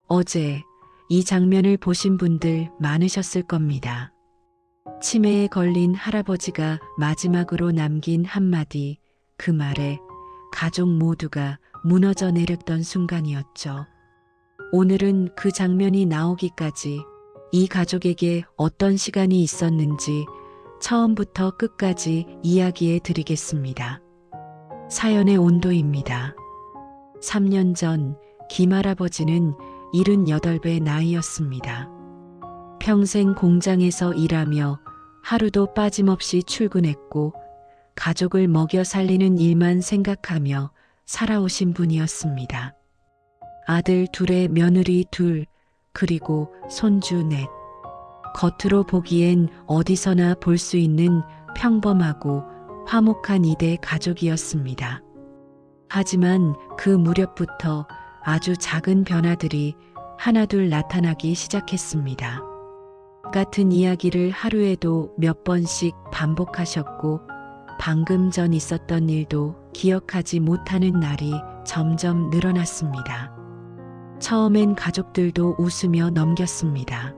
어제 이 장면을 보신 분들 많으셨을 겁니다. 치매에 걸린 할아버지가 마지막으로 남긴 한마디, 그 말에 가족 모두가 무너져 내렸던 순간이었죠. 오늘은 그 장면이 나오기까지 이 가족에게 어떤 시간이 있었는지 처음부터 끝까지 이야기해 드리겠습니다. 사연의 온도입니다. 3년 전 김할아버지는 78배 나이였습니다. 평생 공장에서 일하며 하루도 빠짐없이 출근했고 가족을 먹여 살리는 일만 생각하며 살아오신 분이었습니다. 아들 둘에 며느리 둘, 그리고 손주 넷. 겉으로 보기엔 어디서나 볼 수 있는 평범하고 화목한 이대 가족이었습니다. 하지만 그 무렵부터 아주 작은 변화들이 하나둘 나타나기 시작했습니다. 같은 이야기를 하루에도 몇 번씩 반복하셨고 방금 전 있었던 일도 기억하지 못하는 날이 점점 늘어났습니다. 처음엔 가족들도 웃으며 넘겼습니다.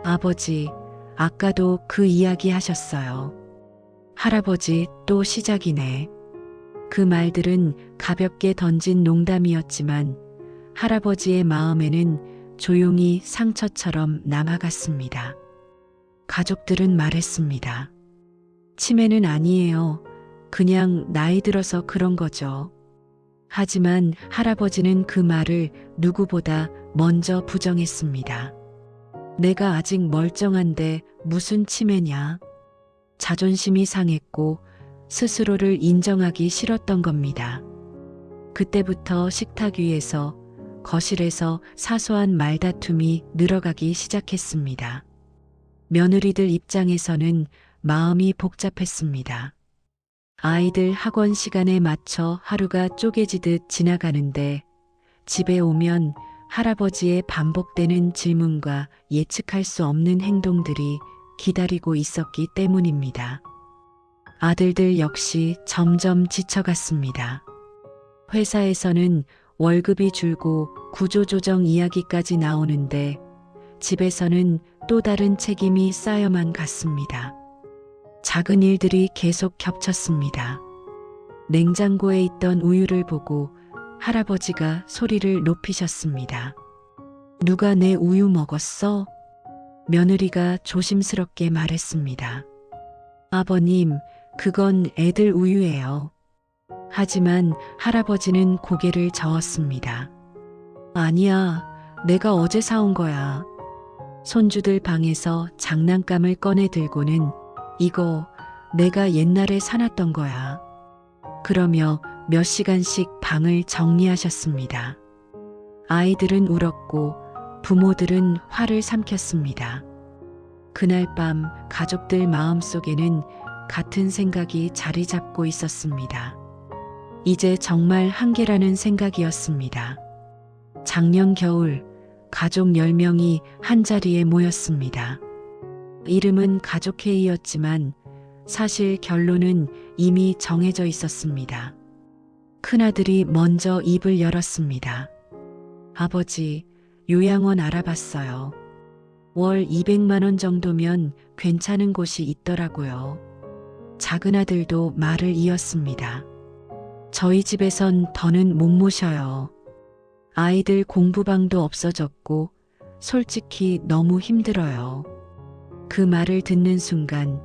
아버지, 아까도 그 이야기 하셨어요. 할아버지, 또 시작이네. 그 말들은 가볍게 던진 농담이었지만 할아버지의 마음에는 조용히 상처처럼 남아갔습니다. 가족들은 말했습니다. 치매는 아니에요. 그냥 나이 들어서 그런 거죠. 하지만 할아버지는 그 말을 누구보다 먼저 부정했습니다. 내가 아직 멀쩡한데 무슨 치매냐. 자존심이 상했고 스스로를 인정하기 싫었던 겁니다. 그때부터 식탁 위에서, 거실에서 사소한 말다툼이 늘어가기 시작했습니다. 며느리들 입장에서는 마음이 복잡했습니다. 아이들 학원 시간에 맞춰 하루가 쪼개지듯 지나가는데 집에 오면 할아버지의 반복되는 질문과 예측할 수 없는 행동들이 기다리고 있었기 때문입니다. 아들들 역시 점점 지쳐갔습니다. 회사에서는 월급이 줄고 구조조정 이야기까지 나오는데 집에서는 또 다른 책임이 쌓여만 갔습니다. 작은 일들이 계속 겹쳤습니다. 냉장고에 있던 우유를 보고 할아버지가 소리를 높이셨습니다. 누가 내 우유 먹었어? 며느리가 조심스럽게 말했습니다. 아버님, 그건 애들 우유예요. 하지만 할아버지는 고개를 저었습니다. 아니야, 내가 어제 사온 거야. 손주들 방에서 장난감을 꺼내 들고는 이거 내가 옛날에 사놨던 거야. 그러며 몇 시간씩 방을 정리하셨습니다. 아이들은 울었고 부모들은 화를 삼켰습니다. 그날 밤 가족들 마음속에는 같은 생각이 자리 잡고 있었습니다. 이제 정말 한계라는 생각이었습니다. 작년 겨울 가족 10명이 한자리에 모였습니다. 이름은 가족회의였지만 사실 결론은 이미 정해져 있었습니다. 큰아들이 먼저 입을 열었습니다. 아버지, 요양원 알아봤어요. 월 200만 원 정도면 괜찮은 곳이 있더라고요. 작은아들도 말을 이었습니다. 저희 집에선 더는 못 모셔요. 아이들 공부방도 없어졌고 솔직히 너무 힘들어요. 그 말을 듣는 순간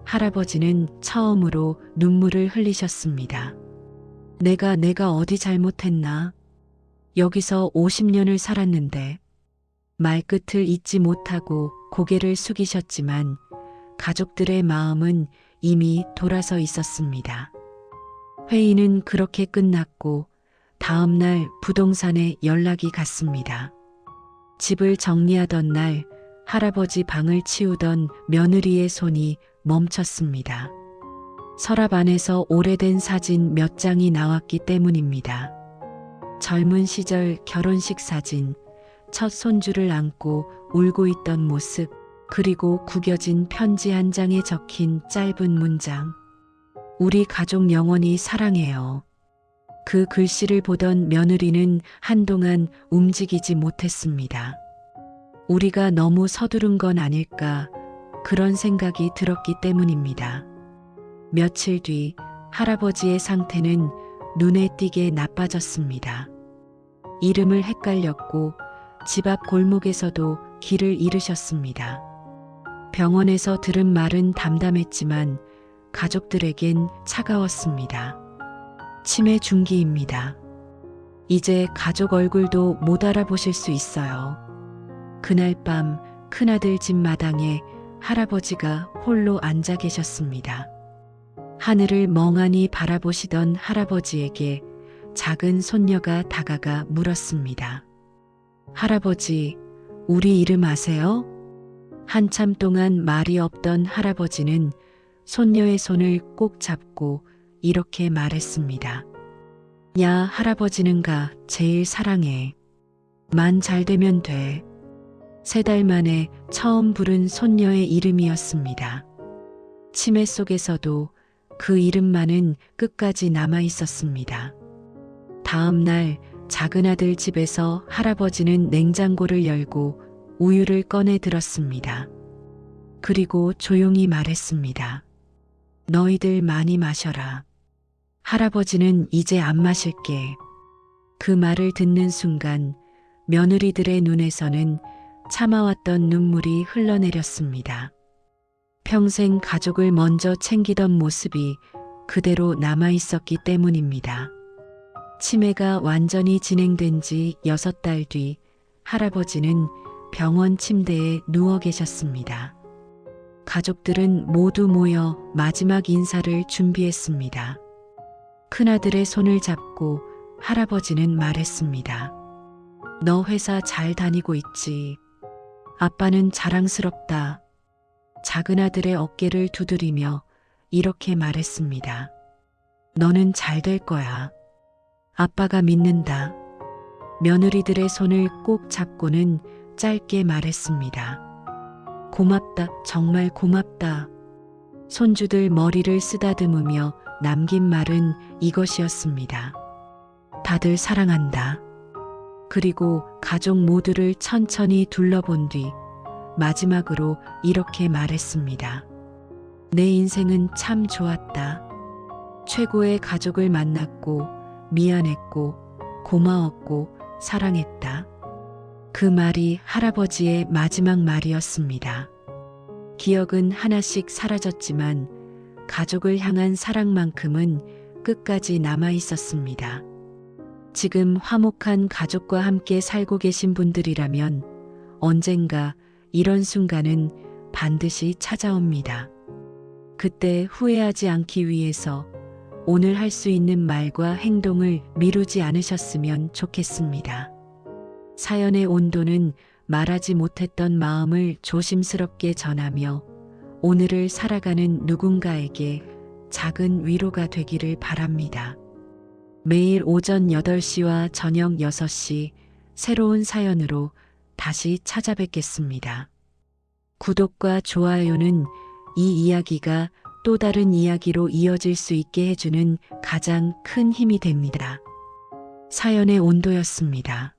할아버지는 처음으로 눈물을 흘리셨습니다. 내가 어디 잘못했나? 여기서 50년을 살았는데. 말끝을 잇지 못하고 고개를 숙이셨지만 가족들의 마음은 이미 돌아서 있었습니다. 회의는 그렇게 끝났고 다음 날 부동산에 연락이 갔습니다. 집을 정리하던 날 할아버지 방을 치우던 며느리의 손이 멈췄습니다. 서랍 안에서 오래된 사진 몇 장이 나왔기 때문입니다. 젊은 시절 결혼식 사진, 첫 손주를 안고 울고 있던 모습, 그리고 구겨진 편지 한 장에 적힌 짧은 문장. 우리 가족 영원히 사랑해요. 그 글씨를 보던 며느리는 한동안 움직이지 못했습니다. 우리가 너무 서두른 건 아닐까 그런 생각이 들었기 때문입니다. 며칠 뒤 할아버지의 상태는 눈에 띄게 나빠졌습니다. 이름을 헷갈렸고 집 앞 골목에서도 길을 잃으셨습니다. 병원에서 들은 말은 담담했지만 가족들에겐 차가웠습니다. 치매 중기입니다. 이제 가족 얼굴도 못 알아보실 수 있어요. 그날 밤 큰아들 집 마당에 할아버지가 홀로 앉아 계셨습니다. 하늘을 멍하니 바라보시던 할아버지에게 작은 손녀가 다가가 물었습니다. 할아버지, 우리 이름 아세요? 한참 동안 말이 없던 할아버지는 손녀의 손을 꼭 잡고 이렇게 말했습니다. 야, 할아버지는가 제일 사랑해. 만 잘 되면 돼. 3달 만에 처음 부른 손녀의 이름이었습니다. 치매 속에서도 그 이름만은 끝까지 남아 있었습니다. 다음 날 작은아들 집에서 할아버지는 냉장고를 열고 우유를 꺼내 들었습니다. 그리고 조용히 말했습니다. 너희들 많이 마셔라. 할아버지는 이제 안 마실게. 그 말을 듣는 순간 며느리들의 눈에서는 참아왔던 눈물이 흘러내렸습니다. 평생 가족을 먼저 챙기던 모습이 그대로 남아 있었기 때문입니다. 치매가 완전히 진행된 지 6달 뒤 할아버지는 병원 침대에 누워 계셨습니다. 가족들은 모두 모여 마지막 인사를 준비했습니다. 큰아들의 손을 잡고 할아버지는 말했습니다. 너 회사 잘 다니고 있지? 아빠는 자랑스럽다. 작은아들의 어깨를 두드리며 이렇게 말했습니다. 너는 잘 될 거야. 아빠가 믿는다. 며느리들의 손을 꼭 잡고는 짧게 말했습니다. 고맙다, 정말 고맙다. 손주들 머리를 쓰다듬으며 남긴 말은 이것이었습니다. 다들 사랑한다. 그리고 가족 모두를 천천히 둘러본 뒤 마지막으로 이렇게 말했습니다. 내 인생은 참 좋았다. 최고의 가족을 만났고 미안했고 고마웠고 사랑했다. 그 말이 할아버지의 마지막 말이었습니다. 기억은 하나씩 사라졌지만 가족을 향한 사랑만큼은 끝까지 남아 있었습니다. 지금 화목한 가족과 함께 살고 계신 분들이라면 언젠가 이런 순간은 반드시 찾아옵니다. 그때 후회하지 않기 위해서 오늘 할 수 있는 말과 행동을 미루지 않으셨으면 좋겠습니다. 사연의 온도는 말하지 못했던 마음을 조심스럽게 전하며 오늘을 살아가는 누군가에게 작은 위로가 되기를 바랍니다. 매일 오전 8시와 저녁 6시 새로운 사연으로 다시 찾아뵙겠습니다. 구독과 좋아요는 이 이야기가 또 다른 이야기로 이어질 수 있게 해주는 가장 큰 힘이 됩니다. 사연의 온도였습니다.